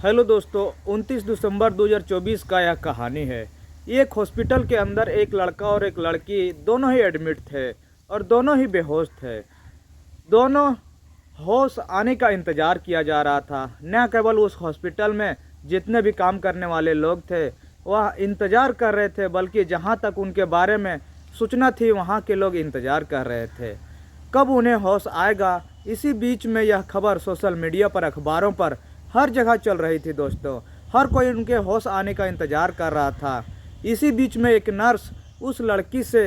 Hello दोस्तों, 29 दिसंबर 2024 का यह कहानी है। एक हॉस्पिटल के अंदर एक लड़का और एक लड़की दोनों ही एडमिट थे और दोनों ही बेहोश थे। दोनों होश आने का इंतज़ार किया जा रहा था। न केवल उस हॉस्पिटल में जितने भी काम करने वाले लोग थे वह इंतज़ार कर रहे थे, बल्कि जहां तक उनके बारे में सूचना थी वहां के लोग इंतज़ार कर रहे थे कब उन्हें होश आएगा। इसी बीच में यह खबर सोशल मीडिया पर, अखबारों पर, हर जगह चल रही थी दोस्तों। हर कोई उनके होश आने का इंतज़ार कर रहा था। इसी बीच में एक नर्स उस लड़की से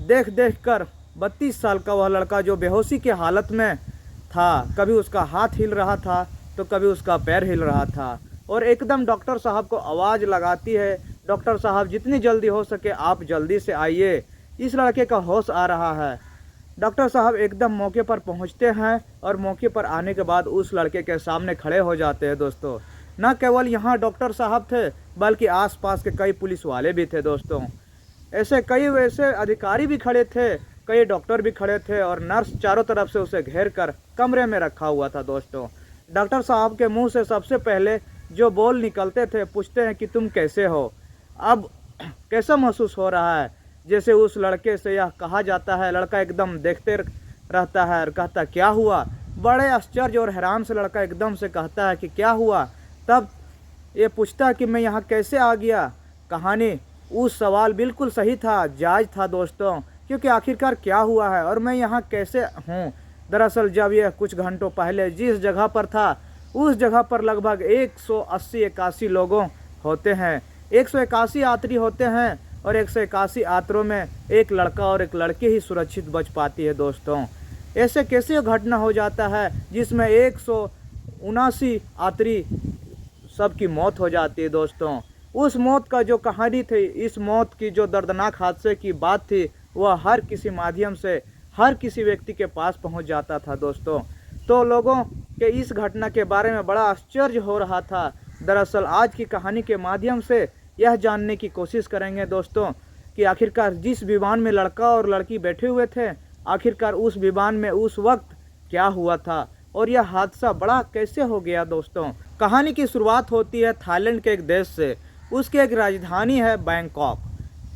देख देख कर 32 साल का वह लड़का जो बेहोशी की हालत में था, कभी उसका हाथ हिल रहा था तो कभी उसका पैर हिल रहा था, और एकदम डॉक्टर साहब को आवाज़ लगाती है, डॉक्टर साहब जितनी जल्दी हो सके आप जल्दी से आइए, इस लड़के का होश आ रहा है। डॉक्टर साहब एकदम मौके पर पहुंचते हैं और मौके पर आने के बाद उस लड़के के सामने खड़े हो जाते हैं दोस्तों। न केवल यहाँ डॉक्टर साहब थे बल्कि आसपास के कई पुलिस वाले भी थे दोस्तों। ऐसे कई वैसे अधिकारी भी खड़े थे, कई डॉक्टर भी खड़े थे और नर्स चारों तरफ से उसे घेर कर कमरे में रखा हुआ था दोस्तों। डॉक्टर साहब के मुँह से सबसे पहले जो बोल निकलते थे, पूछते हैं कि तुम कैसे हो, अब कैसा महसूस हो रहा है। जैसे उस लड़के से यह कहा जाता है, लड़का एकदम देखते रहता है और कहता क्या हुआ। बड़े आश्चर्य और हैरान से लड़का एकदम से कहता है कि क्या हुआ। तब ये पूछता है कि मैं यहाँ कैसे आ गया। कहानी उस सवाल बिल्कुल सही था, जायज़ था दोस्तों, क्योंकि आखिरकार क्या हुआ है और मैं यहाँ कैसे हूँ। दरअसल जब यह कुछ घंटों पहले जिस जगह पर था उस जगह पर लगभग 180-81 लोगों होते हैं, 181 यात्री होते हैं और 181 यात्रियों में एक लड़का और एक लड़की ही सुरक्षित बच पाती है दोस्तों। ऐसे कैसे घटना हो जाता है जिसमें 179 यात्री सबकी मौत हो जाती है दोस्तों। उस मौत का जो कहानी थी, इस मौत की जो दर्दनाक हादसे की बात थी, वह हर किसी माध्यम से हर किसी व्यक्ति के पास पहुंच जाता था दोस्तों। तो लोगों के इस घटना के बारे में बड़ा आश्चर्य हो रहा था। दरअसल आज की कहानी के माध्यम से यह जानने की कोशिश करेंगे दोस्तों कि आखिरकार जिस विमान में लड़का और लड़की बैठे हुए थे, आखिरकार उस विमान में उस वक्त क्या हुआ था और यह हादसा बड़ा कैसे हो गया दोस्तों। कहानी की शुरुआत होती है थाईलैंड के एक देश से। उसकी एक राजधानी है बैंकॉक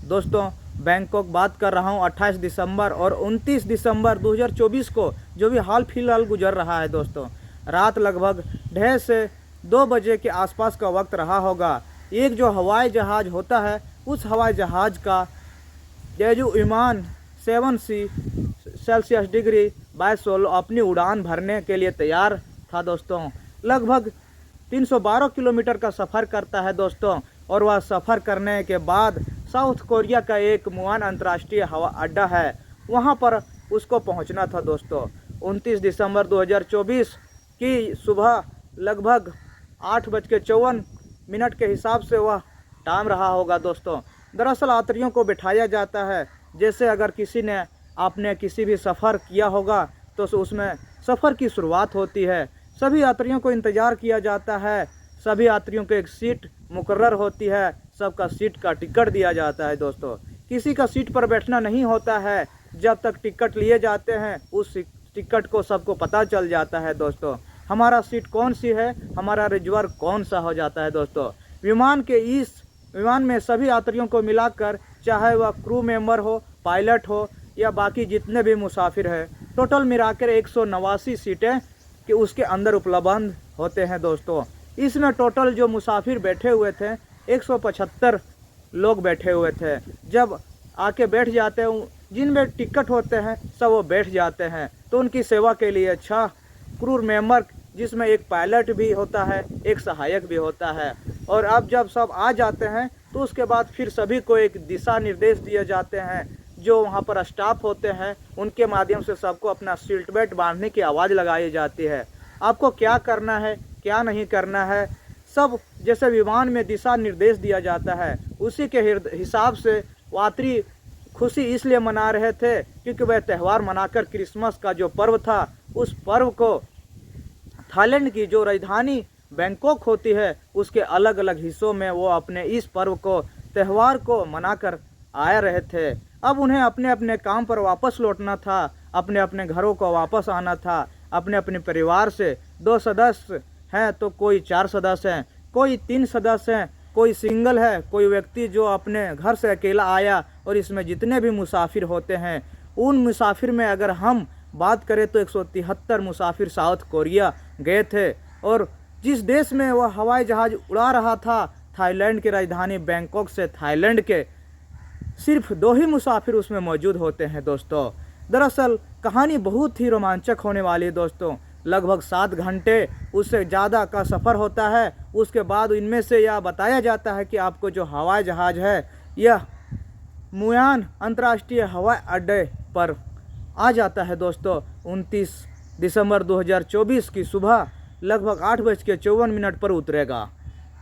दोस्तों। बैंकॉक बात कर रहा हूँ 28 दिसंबर और 29 दिसंबर 2024 को, जो भी हाल फिलहाल गुजर रहा है दोस्तों। रात लगभग 1:30 से 2 बजे के आसपास का वक्त रहा होगा। एक जो हवाई जहाज़ होता है, उस हवाई जहाज़ का जेजू विमान 7C सेल्सियस डिग्री 22 अपनी उड़ान भरने के लिए तैयार था दोस्तों। लगभग 312 किलोमीटर का सफ़र करता है दोस्तों, और वह सफ़र करने के बाद साउथ कोरिया का एक मुआन अंतर्राष्ट्रीय हवा अड्डा है, वहां पर उसको पहुंचना था दोस्तों। 29 दिसंबर 2024 की सुबह लगभग 8:54 के हिसाब से वह टाइम रहा होगा दोस्तों। दरअसल यात्रियों को बिठाया जाता है, जैसे अगर किसी ने आपने किसी भी सफ़र किया होगा तो उसमें सफ़र की शुरुआत होती है। सभी यात्रियों को इंतज़ार किया जाता है, सभी यात्रियों को एक सीट मुकर्रर होती है, सबका सीट का टिकट दिया जाता है दोस्तों। किसी का सीट पर बैठना नहीं होता है, जब तक टिकट लिए जाते हैं उस टिकट को सबको पता चल जाता है दोस्तों, हमारा सीट कौन सी है, हमारा रिजर्व कौन सा हो जाता है दोस्तों। विमान में सभी यात्रियों को मिलाकर, चाहे वह क्रू मेंबर हो, पायलट हो या बाकी जितने भी मुसाफिर हैं, टोटल मिलाकर 189 सीटें कि उसके अंदर उपलब्ध होते हैं दोस्तों। इसमें टोटल जो मुसाफिर बैठे हुए थे 175 लोग बैठे हुए थे। जब आके बैठ जाते हैं, जिनमें टिकट होते हैं सब वो बैठ जाते हैं, तो उनकी सेवा के लिए 6 क्रू मेंबर, जिसमें एक पायलट भी होता है, एक सहायक भी होता है। और अब जब सब आ जाते हैं तो उसके बाद फिर सभी को एक दिशा निर्देश दिए जाते हैं, जो वहाँ पर स्टाफ होते हैं उनके माध्यम से सबको अपना सीट बेल्ट बांधने की आवाज़ लगाई जाती है। आपको क्या करना है, क्या नहीं करना है, सब जैसे विमान में दिशा निर्देश दिया जाता है, उसी के हिसाब से यात्री खुशी इसलिए मना रहे थे क्योंकि वह त्यौहार मनाकर क्रिसमस का जो पर्व था, उस पर्व को थाईलैंड की जो राजधानी बैंकॉक होती है उसके अलग अलग हिस्सों में वो अपने इस पर्व को, त्यौहार को मनाकर आ रहे थे। अब उन्हें अपने अपने काम पर वापस लौटना था, अपने अपने घरों को वापस आना था, अपने अपने परिवार से। 2 सदस्य हैं तो कोई 4 सदस्य हैं, कोई 3 सदस्य हैं, कोई सिंगल है, कोई व्यक्ति जो अपने घर से अकेला आया। और इसमें जितने भी मुसाफिर होते हैं उन मुसाफिर में अगर हम बात करें तो 173 मुसाफिर साउथ कोरिया गए थे। और जिस देश में वह हवाई जहाज़ उड़ा रहा था, थाईलैंड की राजधानी बैंकॉक से थाईलैंड के, सिर्फ 2 ही मुसाफिर उसमें मौजूद होते हैं दोस्तों। दरअसल कहानी बहुत ही रोमांचक होने वाली है दोस्तों। लगभग 7 घंटे उससे ज़्यादा का सफ़र होता है। उसके बाद इनमें से यह बताया जाता है कि आपको जो हवाई जहाज़ है यह मुयान अंतर्राष्ट्रीय हवाई अड्डे पर आ जाता है दोस्तों 29 दिसंबर 2024 की सुबह लगभग 8:54 पर उतरेगा।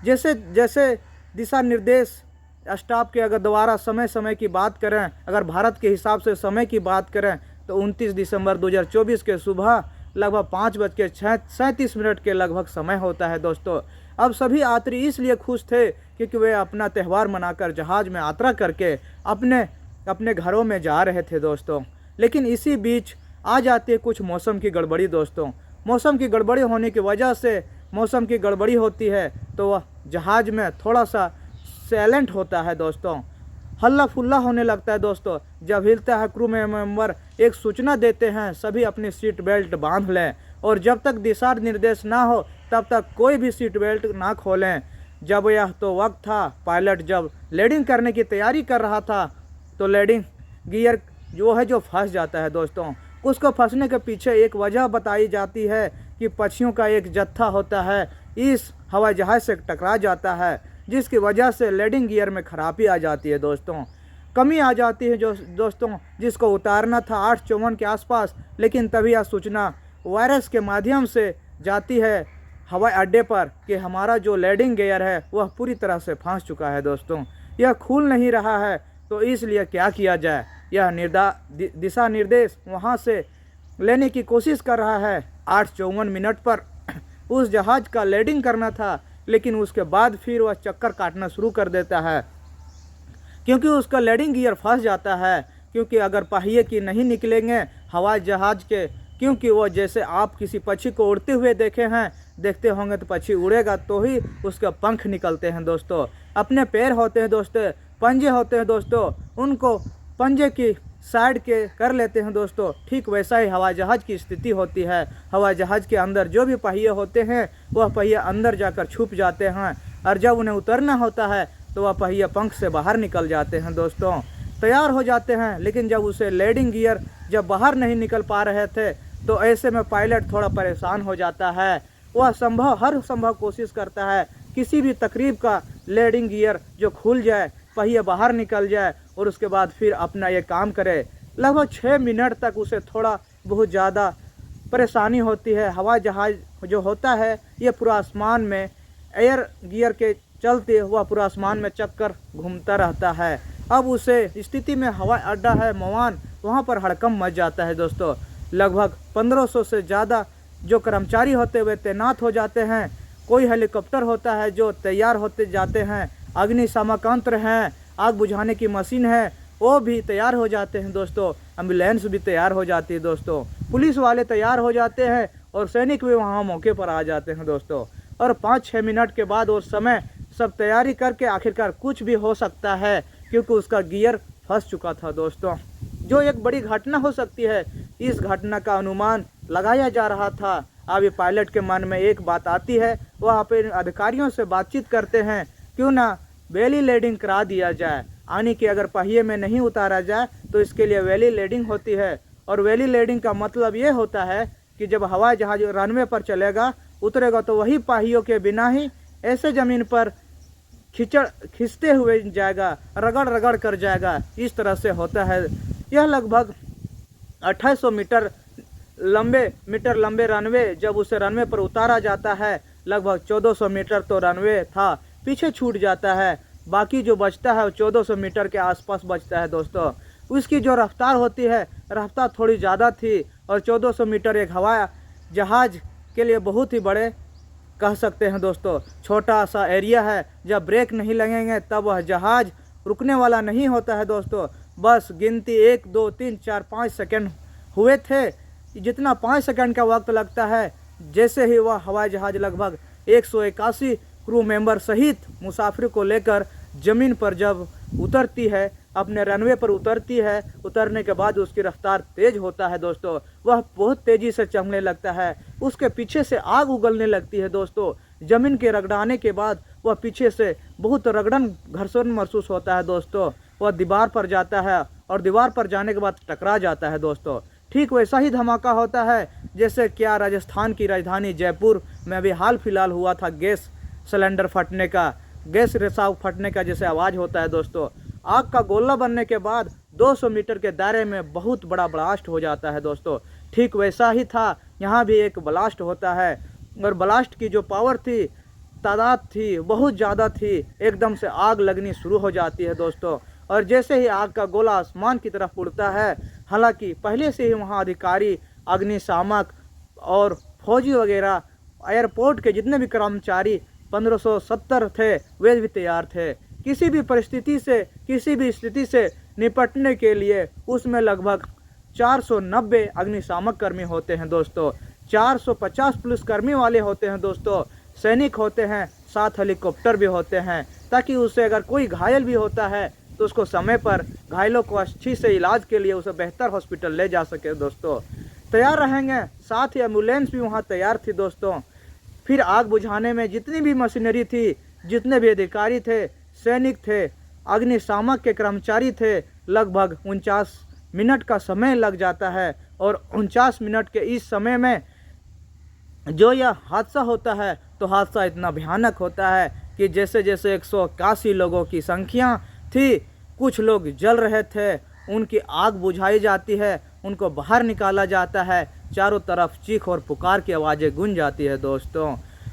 जैसे जैसे दिशा निर्देश स्टाफ के अगर दोबारा समय की बात करें, अगर भारत के हिसाब से समय की बात करें तो 29 दिसंबर 2024 के सुबह लगभग 5:37 के लगभग समय होता है दोस्तों। अब सभी यात्री इसलिए खुश थे क्योंकि वे अपना त्यौहार मनाकर जहाज़ में यात्रा करके अपने अपने घरों में जा रहे थे दोस्तों। लेकिन इसी बीच आ जाती है कुछ मौसम की गड़बड़ी दोस्तों। मौसम की गड़बड़ी होने की वजह से मौसम की गड़बड़ी होती है तो वह जहाज़ में थोड़ा सा साइलेंट होता है दोस्तों, हल्ला फुल्ला होने लगता है दोस्तों। जब हिलता है क्रू मेंबर एक सूचना देते हैं सभी अपनी सीट बेल्ट बांध लें और जब तक दिशा निर्देश ना हो तब तक कोई भी सीट बेल्ट ना खोलें। जब यह तो वक्त था पायलट जब लैंडिंग करने की तैयारी कर रहा था तो लैंडिंग गियर जो फंस जाता है दोस्तों। उसको फंसने के पीछे एक वजह बताई जाती है कि पक्षियों का एक जत्था होता है इस हवाई जहाज़ से टकरा जाता है, जिसकी वजह से लैंडिंग गियर में खराबी आ जाती है दोस्तों, कमी आ जाती है जो दोस्तों, जिसको उतारना था 8:54 के आसपास। लेकिन तभी यह सूचना वायरस के माध्यम से जाती है हवाई अड्डे पर कि हमारा जो लैंडिंग गियर है वह पूरी तरह से फंस चुका है दोस्तों, यह खुल नहीं रहा है। तो इसलिए क्या किया जाए, यह दिशा निर्देश वहाँ से लेने की कोशिश कर रहा है। 8:54 पर उस जहाज़ का लैंडिंग करना था, लेकिन उसके बाद फिर वह चक्कर काटना शुरू कर देता है क्योंकि उसका लैंडिंग गियर फंस जाता है। क्योंकि अगर पहिए की नहीं निकलेंगे हवाई जहाज़ के, क्योंकि वो जैसे आप किसी पक्षी को उड़ते हुए देखते होंगे तो पक्षी उड़ेगा तो ही उसके पंख निकलते हैं दोस्तों। अपने पैर होते हैं दोस्तों, पंजे होते हैं दोस्तों, उनको पंजे की साइड के कर लेते हैं दोस्तों। ठीक वैसा ही हवाई जहाज़ की स्थिति होती है। हवाई जहाज़ के अंदर जो भी पहिए होते हैं वह पहिए अंदर जाकर छुप जाते हैं और जब उन्हें उतरना होता है तो वह पहिए पंख से बाहर निकल जाते हैं दोस्तों, तैयार हो जाते हैं। लेकिन जब उसे लैंडिंग गियर जब बाहर नहीं निकल पा रहे थे तो ऐसे में पायलट थोड़ा परेशान हो जाता है। वह हर संभव कोशिश करता है किसी भी तकरीब का लैंडिंग गियर जो खुल जाए, पहिए बाहर निकल जाए और उसके बाद फिर अपना ये काम करे। लगभग 6 मिनट तक उसे थोड़ा बहुत ज़्यादा परेशानी होती है। हवाई जहाज़ जो होता है ये पूरा आसमान में एयर गियर के चलते हुआ पूरा आसमान में चक्कर घूमता रहता है। अब उसे स्थिति में हवाई अड्डा है मुयान, वहाँ पर हड़कंप मच जाता है दोस्तों। लगभग 1500 से ज़्यादा जो कर्मचारी होते हुए तैनात हो जाते हैं। कोई हेलीकॉप्टर होता है जो तैयार होते जाते हैं, अग्निशामक यंत्र हैं, आग बुझाने की मशीन है वो भी तैयार हो जाते हैं दोस्तों, एम्बुलेंस भी तैयार हो जाती है दोस्तों, पुलिस वाले तैयार हो जाते हैं और सैनिक भी वहाँ मौके पर आ जाते हैं दोस्तों। और 5-6 मिनट के बाद और समय सब तैयारी करके आखिरकार कुछ भी हो सकता है क्योंकि उसका गियर फंस चुका था दोस्तों, जो एक बड़ी घटना हो सकती है। इस घटना का अनुमान लगाया जा रहा था। अभी पायलट के मन में एक बात आती है, वह अपने अधिकारियों से बातचीत करते हैं क्यों ना वैली लैंडिंग करा दिया जाए, यानी कि अगर पहिए में नहीं उतारा जाए तो इसके लिए वैली लैंडिंग होती है। और वैली लैंडिंग का मतलब ये होता है कि जब हवाई जहाज रनवे पर चलेगा उतरेगा तो वही पहियों के बिना ही ऐसे ज़मीन पर खिंचते हुए जाएगा, रगड़ कर जाएगा, इस तरह से होता है। यह लगभग 2800 मीटर लंबे रनवे, जब उसे रनवे पर उतारा जाता है लगभग 1400 मीटर तो रनवे था पीछे छूट जाता है, बाकी जो बचता है वो 1400 मीटर के आसपास बचता है दोस्तों। उसकी जो रफ्तार होती है रफ्तार थोड़ी ज़्यादा थी और 1400 मीटर एक हवाई जहाज़ के लिए बहुत ही बड़े कह सकते हैं दोस्तों। छोटा सा एरिया है, जब ब्रेक नहीं लगेंगे तब वह जहाज़ रुकने वाला नहीं होता है दोस्तों। बस गिनती 1 2 3 4 5 सेकंड हुए थे, जितना 5 सेकंड का वक्त लगता है। जैसे ही वह हवाई जहाज़ लगभग 181 क्रू मेंबर सहित मुसाफिर को लेकर ज़मीन पर जब उतरती है, अपने रनवे पर उतरती है, उतरने के बाद उसकी रफ्तार तेज होता है दोस्तों। वह बहुत तेज़ी से चलने लगता है, उसके पीछे से आग उगलने लगती है दोस्तों। ज़मीन के रगड़ाने के बाद वह पीछे से बहुत रगड़न घर्षण महसूस होता है दोस्तों। वह दीवार पर जाता है और दीवार पर जाने के बाद टकरा जाता है दोस्तों। ठीक वैसा ही धमाका होता है जैसे क्या राजस्थान की राजधानी जयपुर में अभी हाल फिलहाल हुआ था, गैस सिलेंडर फटने का, गैस रिसाव फटने का जैसे आवाज़ होता है दोस्तों। आग का गोला बनने के बाद 200 मीटर के दायरे में बहुत बड़ा ब्लास्ट हो जाता है दोस्तों। ठीक वैसा ही था, यहाँ भी एक ब्लास्ट होता है और ब्लास्ट की जो पावर थी, तादाद थी, बहुत ज़्यादा थी। एकदम से आग लगनी शुरू हो जाती है दोस्तों। और जैसे ही आग का गोला आसमान की तरफ उड़ता है, हालांकि पहले से ही वहाँ अधिकारी, अग्निशामक और फौजी वगैरह, एयरपोर्ट के जितने भी कर्मचारी 1570 थे, वे भी तैयार थे। किसी भी परिस्थिति से, किसी भी स्थिति से निपटने के लिए उसमें लगभग 490 अग्निशामक कर्मी होते हैं दोस्तों, 450 पुलिस कर्मी वाले होते हैं दोस्तों, सैनिक होते हैं, साथ हेलीकॉप्टर भी होते हैं, ताकि उससे अगर कोई घायल भी होता है तो उसको समय पर, घायलों को अच्छी से इलाज के लिए उसे बेहतर हॉस्पिटल ले जा सके दोस्तों। तैयार रहेंगे, साथ ही एम्बुलेंस भी वहाँ तैयार थी दोस्तों। फिर आग बुझाने में जितनी भी मशीनरी थी, जितने भी अधिकारी थे, सैनिक थे, अग्निशामक के कर्मचारी थे, लगभग 49 मिनट का समय लग जाता है। और 49 मिनट के इस समय में जो यह हादसा होता है, तो हादसा इतना भयानक होता है कि जैसे जैसे 181 लोगों की संख्या थी, कुछ लोग जल रहे थे, उनकी आग बुझाई जाती है, उनको बाहर निकाला जाता है, चारों तरफ चीख और पुकार की आवाज़ें गूंज जाती है दोस्तों।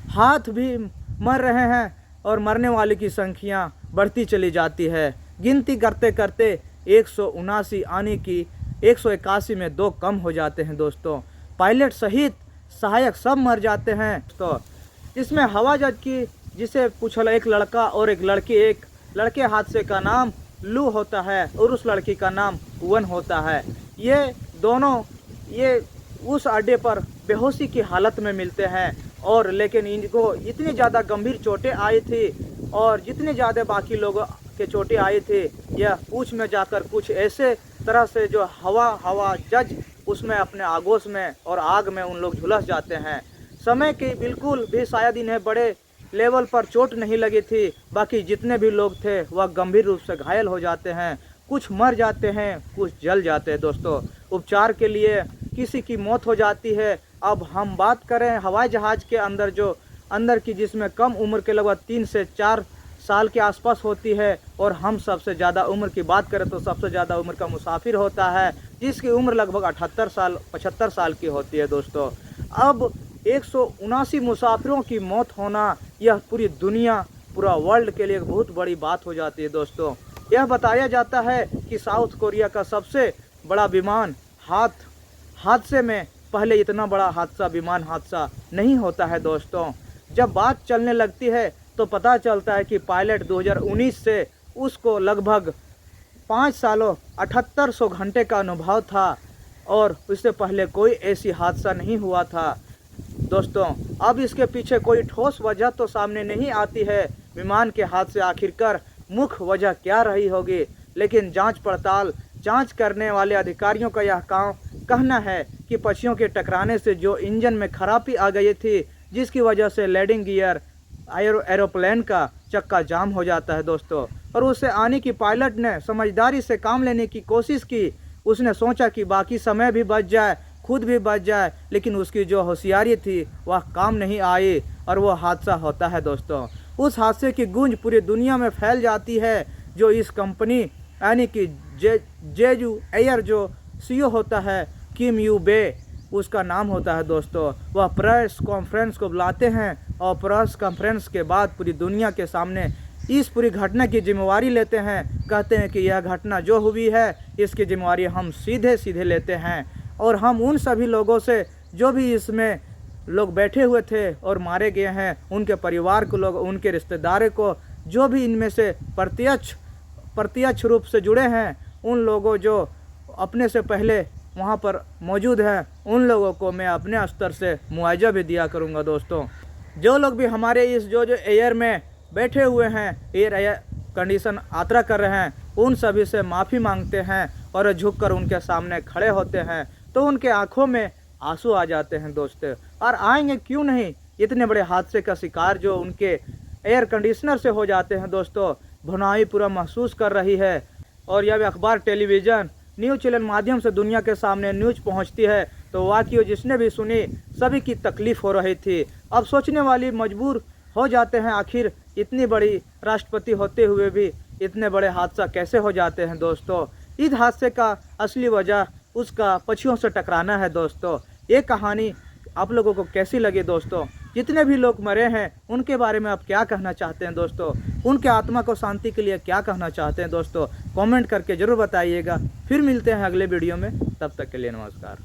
हाथ भी मर रहे हैं और मरने वाले की संख्या बढ़ती चली जाती है। गिनती करते करते 179 आने की 181 में 2 कम हो जाते हैं दोस्तों। पायलट सहित सहायक सब मर जाते हैं। तो इसमें हवा जहाज की, जिसे पूछा एक लड़का और एक लड़की, एक लड़के हादसे का नाम लू होता है और उस लड़की का नाम वन होता है। ये दोनों ये उस अड्डे पर बेहोशी की हालत में मिलते हैं, और लेकिन इनको इतनी ज़्यादा गंभीर चोटें आई थी और जितने ज़्यादा बाकी लोगों के चोटें आई थी, यह पूंछ में जाकर कुछ ऐसे तरह से जो हवा जज उसमें अपने आगोश में और आग में उन लोग झुलस जाते हैं। समय की बिल्कुल भी शायद इन्हें बड़े लेवल पर चोट नहीं लगी थी, बाकी जितने भी लोग थे वह गंभीर रूप से घायल हो जाते हैं, कुछ मर जाते हैं, कुछ जल जाते हैं दोस्तों। उपचार के लिए किसी की मौत हो जाती है। अब हम बात करें हवाई जहाज़ के अंदर, जो अंदर की जिसमें कम उम्र के लगभग 3 से 4 साल के आसपास होती है, और हम सबसे ज़्यादा उम्र की बात करें तो सबसे ज़्यादा उम्र का मुसाफिर होता है, जिसकी उम्र लगभग 78 साल 75 साल की होती है दोस्तों। अब 179 मुसाफिरों की मौत होना, यह पूरी दुनिया, पूरा वर्ल्ड के लिए एक बहुत बड़ी बात हो जाती है दोस्तों। यह बताया जाता है कि साउथ कोरिया का सबसे बड़ा विमान हादसे में, पहले इतना बड़ा हादसा, विमान हादसा नहीं होता है दोस्तों। जब बात चलने लगती है तो पता चलता है कि पायलट 2019 से उसको लगभग 5 सालों 7800 घंटे का अनुभव था, और उससे पहले कोई ऐसी हादसा नहीं हुआ था दोस्तों। अब इसके पीछे कोई ठोस वजह तो सामने नहीं आती है, विमान के हादसे आखिरकार मुख्य वजह क्या रही होगी, लेकिन जांच करने वाले अधिकारियों का यह कहना है कि पक्षियों के टकराने से जो इंजन में खराबी आ गई थी, जिसकी वजह से लैंडिंग गियर एरोप्लेन का चक्का जाम हो जाता है दोस्तों। और उससे आने की पायलट ने समझदारी से काम लेने की कोशिश की। उसने सोचा कि बाकी समय भी बच जाए, खुद भी बच जाए, लेकिन उसकी जो होशियारी थी वह काम नहीं आई और वह हादसा होता है दोस्तों। उस हादसे की गूंज पूरी दुनिया में फैल जाती है। जो इस कंपनी यानी कि जेजू एयर जो सीईओ होता है, किम यू बे उसका नाम होता है दोस्तों, वह प्रेस कॉन्फ्रेंस को बुलाते हैं और प्रेस कॉन्फ्रेंस के बाद पूरी दुनिया के सामने इस पूरी घटना की जिम्मेवारी लेते हैं। कहते हैं कि यह घटना जो हुई है इसकी जिम्मेवारी हम सीधे लेते हैं, और हम उन सभी लोगों से जो भी इसमें लोग बैठे हुए थे और मारे गए हैं, उनके परिवार को लोग, उनके रिश्तेदारों को, जो भी इनमें से प्रत्यक्ष रूप से जुड़े हैं, उन लोगों जो अपने से पहले वहाँ पर मौजूद हैं, उन लोगों को मैं अपने स्तर से मुआवजा भी दिया करूँगा दोस्तों। जो लोग भी हमारे इस जो एयर में बैठे हुए हैं, एयर कंडीशन यात्रा कर रहे हैं, उन सभी से माफ़ी मांगते हैं और झुककर उनके सामने खड़े होते हैं तो उनके आंखों में आंसू आ जाते हैं दोस्तों। और आएंगे क्यों नहीं, इतने बड़े हादसे का शिकार जो उनके एयर कंडीशनर से हो जाते हैं दोस्तों, भुनाई पूरा महसूस कर रही है। और यह अखबार, टेलीविज़न, न्यूज़ चैनल माध्यम से दुनिया के सामने न्यूज़ पहुंचती है तो वाकई जिसने भी सुनी सभी की तकलीफ़ हो रही थी। अब सोचने वाली मजबूर हो जाते हैं, आखिर इतनी बड़ी राष्ट्रपति होते हुए भी इतने बड़े हादसा कैसे हो जाते हैं दोस्तों। इस हादसे का असली वजह उसका पक्षियों से टकराना है दोस्तों। ये कहानी आप लोगों को कैसी लगी दोस्तों? जितने भी लोग मरे हैं उनके बारे में आप क्या कहना चाहते हैं दोस्तों? उनके आत्मा को शांति के लिए क्या कहना चाहते हैं दोस्तों? कमेंट करके ज़रूर बताइएगा। फिर मिलते हैं अगले वीडियो में, तब तक के लिए नमस्कार।